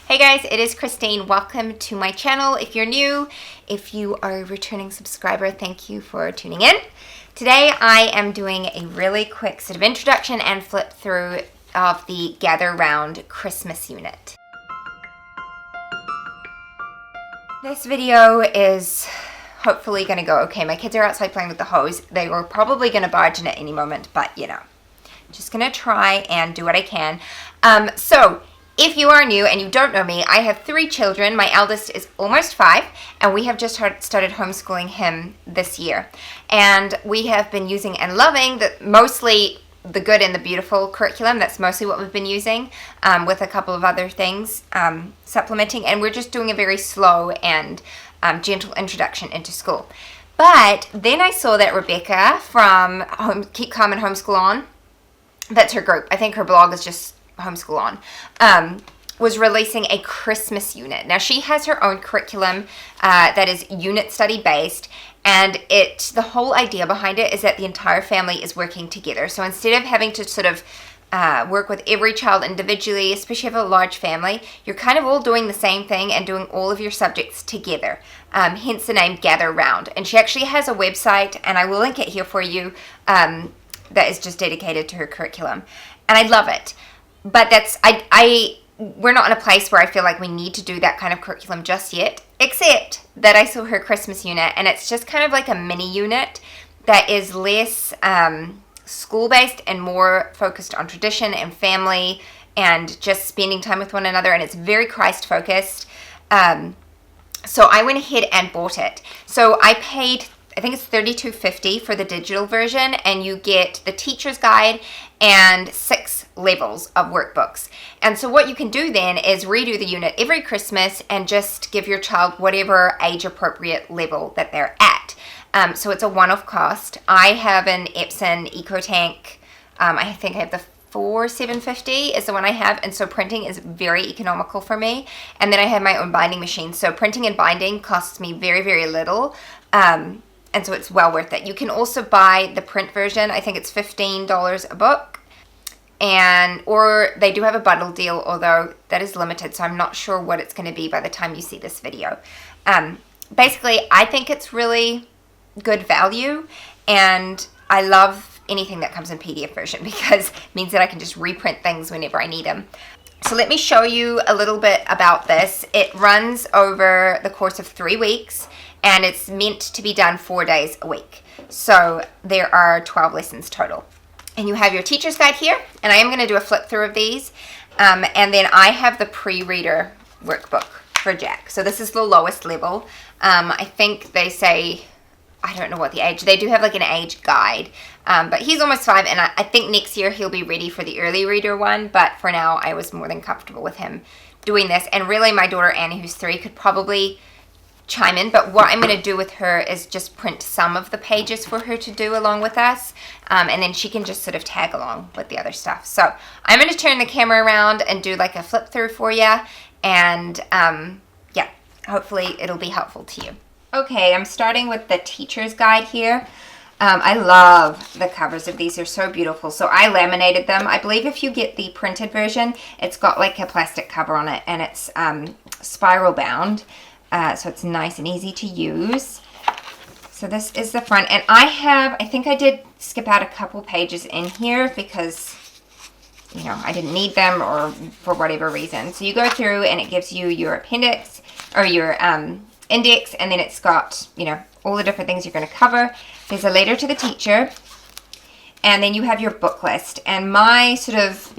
Hey guys, it is Christine. Welcome to my channel. If you're new, if you are a returning subscriber, thank you for tuning in. Today I am doing a really quick sort of introduction and flip through of the Gather Round Christmas unit. This video is hopefully going to go okay. My kids are outside playing with the hose. They were probably going to barge in at any moment, but you know, just going to try and do what I can. So if you are new and you don't know me, I have 3 children. My eldest is almost 5, and we have just started homeschooling him this year. And we have been using and loving mostly the good and the beautiful curriculum. That's mostly what we've been using, with a couple of other things supplementing. And we're just doing a very slow and gentle introduction into school. But then I saw that Rebecca from Keep Calm and Homeschool On, that's her group. I think her blog is just Homeschool On, was releasing a Christmas unit. Now she has her own curriculum that is unit study based, and the whole idea behind it is that the entire family is working together. So instead of having to sort of work with every child individually, especially if you have a large family, you're kind of all doing the same thing and doing all of your subjects together. Hence the name Gather Round. And she actually has a website, and I will link it here for you, that is just dedicated to her curriculum. And I love it. But we're not in a place where I feel like we need to do that kind of curriculum just yet, except that I saw her Christmas unit, and it's just kind of like a mini unit that is less school-based and more focused on tradition and family and just spending time with one another, and it's very Christ-focused. So I went ahead and bought it. So I paid, I think it's $32.50 for the digital version, and you get the teacher's guide and 6 levels of workbooks. And so what you can do then is redo the unit every Christmas and just give your child whatever age appropriate level that they're at. So it's a one-off cost. I have an Epson EcoTank. I think I have the 4750 is the one I have, and so printing is very economical for me. And then I have my own binding machine, so printing and binding costs me very, very little. And so it's well worth it. You can also buy the print version. I think it's $15 a book. Or they do have a bundle deal, although that is limited, so I'm not sure what it's going to be by the time you see this video. Basically, I think it's really good value, and I love anything that comes in PDF version because it means that I can just reprint things whenever I need them. So let me show you a little bit about this. It runs over the course of 3 weeks, and it's meant to be done 4 days a week. So there are 12 lessons total. And you have your teacher's guide here, and I am going to do a flip through of these. And then I have the pre-reader workbook for Jack. So this is the lowest level. I think they say, I don't know what the age, they do have like an age guide. But he's almost 5, and I think next year he'll be ready for the early reader one. But for now, I was more than comfortable with him doing this. And really, my daughter Annie, who's 3, could probably chime in, but what I'm going to do with her is just print some of the pages for her to do along with us, and then she can just sort of tag along with the other stuff. So I'm going to turn the camera around and do like a flip through for you, and yeah, hopefully it'll be helpful to you. Okay, I'm starting with the teacher's guide here. I love the covers of these. They're so beautiful. So I laminated them. I believe if you get the printed version, it's got like a plastic cover on it, and it's spiral bound. So it's nice and easy to use. So this is the front, and I think I did skip out a couple pages in here because, you know, I didn't need them or for whatever reason. So you go through and it gives you your appendix or your index, and then it's got, you know, all the different things you're going to cover. There's a letter to the teacher, and then you have your book list. And my sort of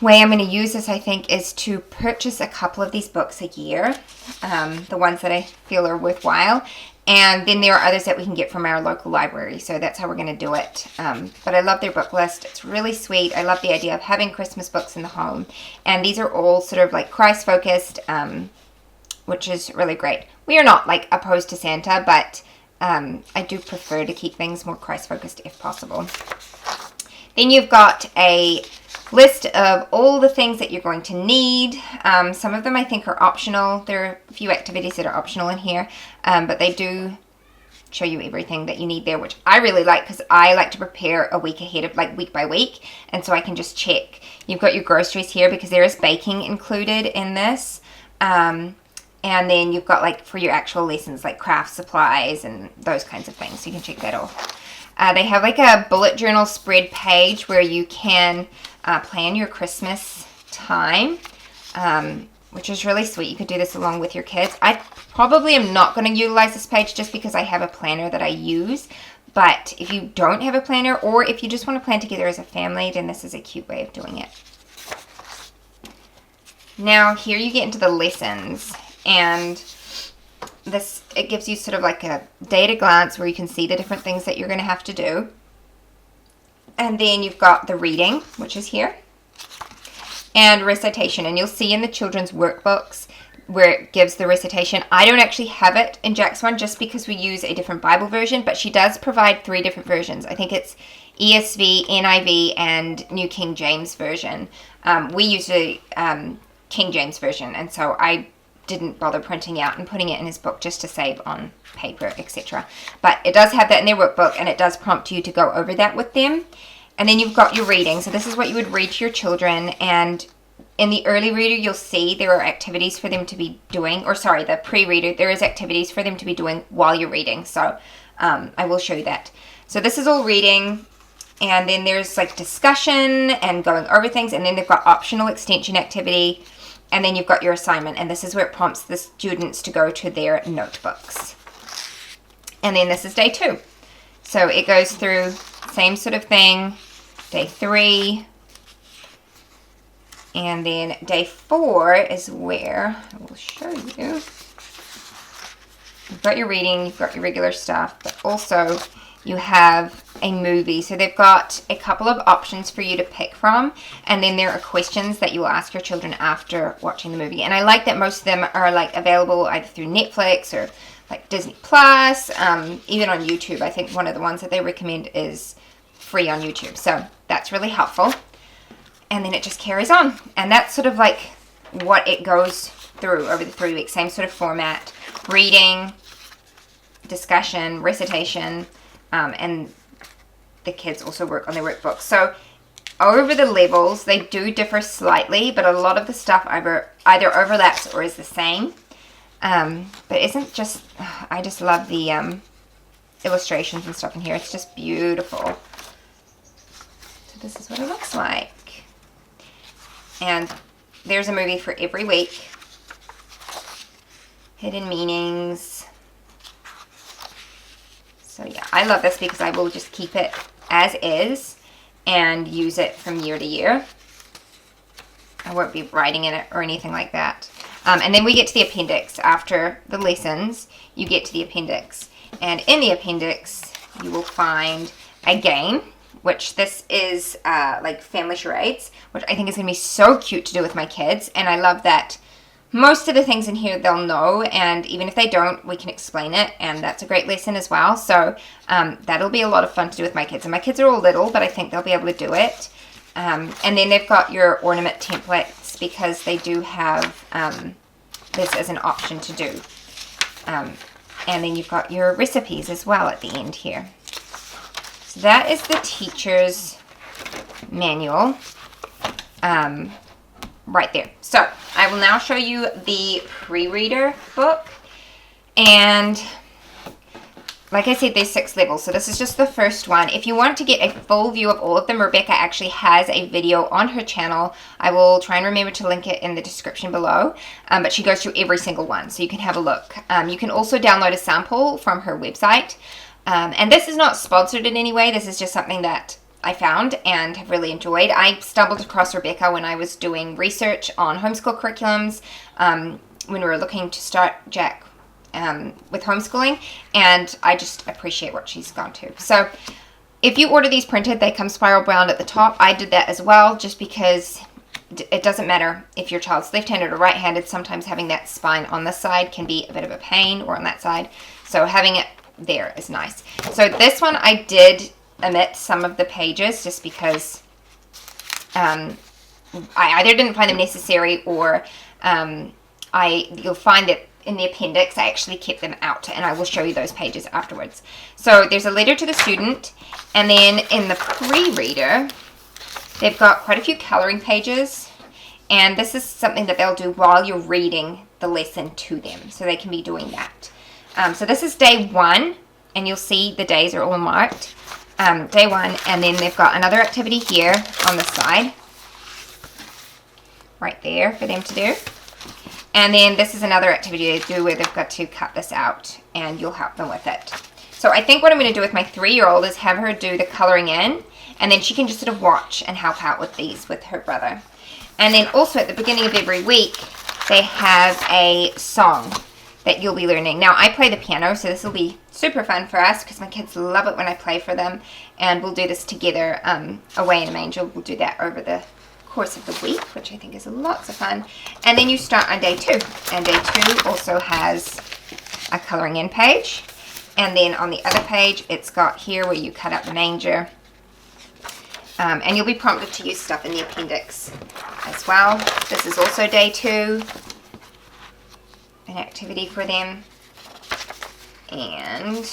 way I'm going to use this, I think, is to purchase a couple of these books a year, the ones that I feel are worthwhile, and then there are others that we can get from our local library, so that's how we're going to do it. But I love their book list. It's really sweet. I love the idea of having Christmas books in the home, and these are all sort of like Christ-focused, which is really great. We are not like opposed to Santa, but I do prefer to keep things more Christ-focused if possible. Then you've got a list of all the things that you're going to need. Some of them I think are optional. There are a few activities that are optional in here, but they do show you everything that you need there, which I really like because I like to prepare a week ahead of, like week by week, and so I can just check. You've got your groceries here because there is baking included in this. And then you've got like for your actual lessons, like craft supplies and those kinds of things. So you can check that off. They have like a bullet journal spread page where you can plan your Christmas time, which is really sweet. You could do this along with your kids. I probably am not going to utilize this page just because I have a planner that I use. But if you don't have a planner, or if you just want to plan together as a family, then this is a cute way of doing it. Now here you get into the lessons, and this, it gives you sort of like a day at a glance where you can see the different things that you're going to have to do. And then you've got the reading, which is here, and recitation. And you'll see in the children's workbooks where it gives the recitation. I don't actually have it in Jack's one just because we use a different Bible version, but she does provide 3 different versions. I think it's ESV, NIV, and New King James Version. We use a King James Version, and so I didn't bother printing out and putting it in his book just to save on paper, etc. But it does have that in their workbook, and it does prompt you to go over that with them. And then you've got your reading. So this is what you would read to your children, and in the early reader, you'll see there are activities for them to be doing, or sorry, the pre-reader, there is activities for them to be doing while you're reading. So I will show you that. So this is all reading, and then there's like discussion and going over things, and then they've got optional extension activity. And then you've got your assignment, and this is where it prompts the students to go to their notebooks. And then this is day 2. So it goes through same sort of thing, day 3. And then day 4 is where I will show you. You've got your reading, you've got your regular stuff, but also you have a movie. So they've got a couple of options for you to pick from, and then there are questions that you will ask your children after watching the movie. And I like that most of them are like available either through Netflix or like Disney Plus, even on YouTube. I think one of the ones that they recommend is free on YouTube, so that's really helpful. And then it just carries on, and that's sort of like what it goes through over the 3 weeks. Same sort of format: reading, discussion, recitation, and the kids also work on their workbooks. So over the levels, they do differ slightly, but a lot of the stuff either overlaps or is the same. But isn't just, I just love the illustrations and stuff in here. It's just beautiful. So this is what it looks like. And there's a movie for every week. Hidden meanings. So yeah, I love this because I will just keep it as is and use it from year to year. I won't be writing in it or anything like that. And then we get to the appendix. After the lessons, you get to the appendix. And in the appendix, you will find a game, which this is like family charades, which I think is going to be so cute to do with my kids. And I love that most of the things in here they'll know, and even if they don't, we can explain it, and that's a great lesson as well. So that'll be a lot of fun to do with my kids. And my kids are all little, but I think they'll be able to do it. And then they've got your ornament templates because they do have this as an option to do. And then you've got your recipes as well at the end here. So that is the teacher's manual right there. So I will now show you the pre-reader book. And like I said, there's 6 levels. So this is just the first one. If you want to get a full view of all of them, Rebecca actually has a video on her channel. I will try and remember to link it in the description below. But she goes through every single one, so you can have a look. You can also download a sample from her website. And this is not sponsored in any way. This is just something that I found and have really enjoyed. I stumbled across Rebecca when I was doing research on homeschool curriculums when we were looking to start Jack with homeschooling, and I just appreciate what she's gone to. So if you order these printed, they come spiral bound at the top. I did that as well just because it doesn't matter if your child's left-handed or right-handed. Sometimes having that spine on this side can be a bit of a pain, or on that side. So having it there is nice. So this one I did omit some of the pages just because I either didn't find them necessary, or you'll find that in the appendix I actually kept them out, and I will show you those pages afterwards. So there's a letter to the student, and then in the pre-reader they've got quite a few coloring pages, and this is something that they'll do while you're reading the lesson to them so they can be doing that. So this is day 1, and you'll see the days are all marked. Day 1, and then they've got another activity here on the side, right there for them to do. And then this is another activity to do where they've got to cut this out, and you'll help them with it. So I think what I'm going to do with my 3-year-old is have her do the coloring in, and then she can just sort of watch and help out with these with her brother. And then also at the beginning of every week, they have a song that you'll be learning. Now, I play the piano, so this will be super fun for us because my kids love it when I play for them. And we'll do this together away in a manger. We'll do that over the course of the week, which I think is lots of fun. And then you start on day 2. And day 2 also has a coloring in page. And then on the other page, it's got here where you cut out the manger. And you'll be prompted to use stuff in the appendix as well. This is also day 2. An activity for them. And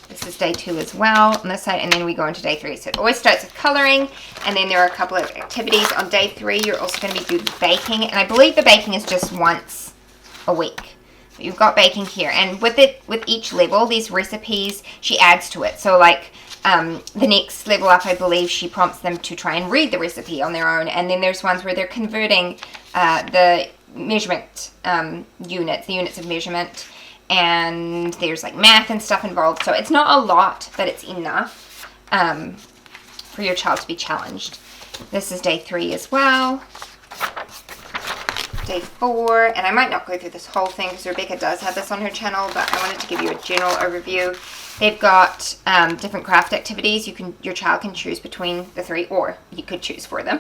this is day 2 as well on this side, and then we go into day 3. So it always starts with coloring, and then there are a couple of activities. On day 3, you're also going to be doing baking, and I believe the baking is just once a week. But you've got baking here, and with each level, these recipes, she adds to it. So like the next level up, I believe she prompts them to try and read the recipe on their own, and then there's ones where they're converting the measurement units, the units of measurement, and there's like math and stuff involved. So it's not a lot, but it's enough for your child to be challenged. This is day 3 as well. Day 4, and I might not go through this whole thing because Rebecca does have this on her channel, but I wanted to give you a general overview. They've got different craft activities. Your child can choose between the 3, or you could choose for them.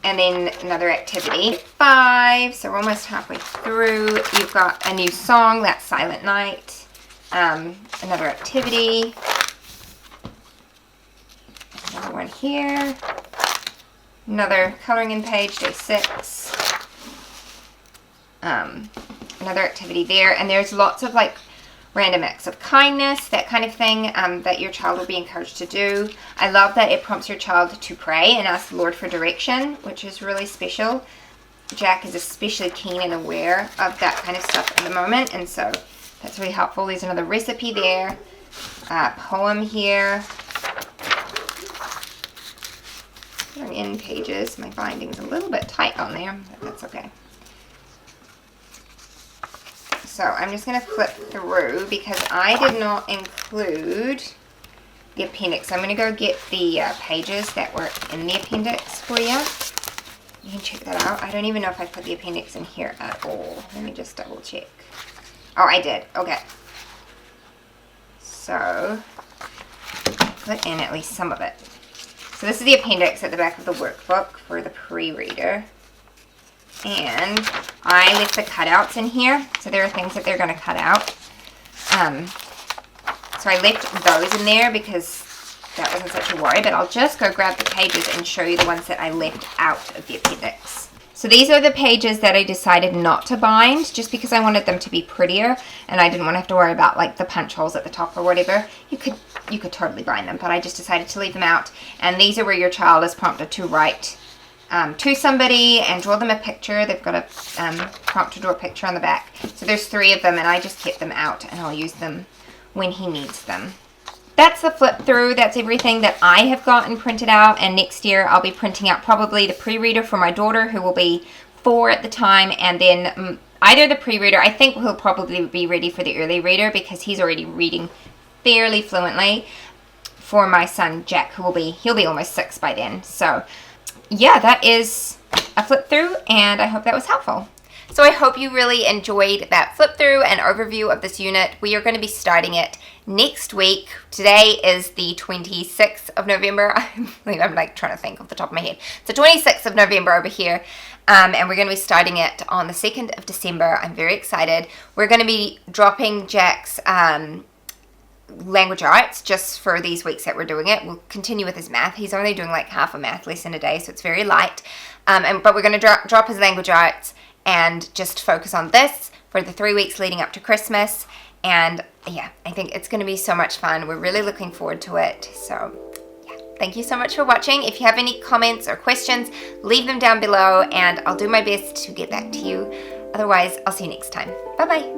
And then another activity. 5, so we're almost halfway through. You've got a new song, that's Silent Night. Another activity. Another one here. Another coloring in page, day 6. Another activity there. And there's lots of like random acts of kindness, that kind of thing that your child will be encouraged to do. I love that it prompts your child to pray and ask the Lord for direction, which is really special. Jack is especially keen and aware of that kind of stuff at the moment, and so that's really helpful. There's another recipe there, poem here. In pages, my binding's a little bit tight on there, but that's okay. So I'm just going to flip through because I did not include the appendix. I'm going to go get the pages that were in the appendix for you. You can check that out. I don't even know if I put the appendix in here at all. Let me just double check. Oh, I did. Okay. So I put in at least some of it. So this is the appendix at the back of the workbook for the pre-reader. And I left the cutouts in here. So there are things that they're going to cut out. So I left those in there because that wasn't such a worry. But I'll just go grab the pages and show you the ones that I left out of the appendix. So these are the pages that I decided not to bind just because I wanted them to be prettier. And I didn't want to have to worry about like the punch holes at the top or whatever. You could totally bind them, but I just decided to leave them out. And these are where your child is prompted to write to somebody and draw them a picture. They've got a prompt to draw a picture on the back. So there's 3 of them, and I just kept them out, and I'll use them when he needs them. That's the flip through. That's everything that I have gotten printed out, and next year I'll be printing out probably the pre-reader for my daughter, who will be 4 at the time, and then either the pre-reader, I think he'll probably be ready for the early reader because he's already reading fairly fluently, for my son Jack, he'll be almost 6 by then. So yeah, that is a flip through, and I hope that was helpful. So I hope you really enjoyed that flip through and overview of this unit. We are going to be starting it next week. Today is the 26th of November. I'm like trying to think off the top of my head. It's the 26th of November over here. And we're going to be starting it on the 2nd of December. I'm very excited. We're going to be dropping Jack's language arts just for these weeks that we're doing it. We'll continue with his math. He's only doing like half a math lesson a day, so it's very light. But we're going to drop his language arts and just focus on this for the 3 weeks leading up to Christmas. And yeah, I think it's going to be so much fun. We're really looking forward to it. So yeah, Thank you so much for watching. If you have any comments or questions, leave them down below and I'll do my best to get back to you. Otherwise, I'll see you next time. Bye-bye.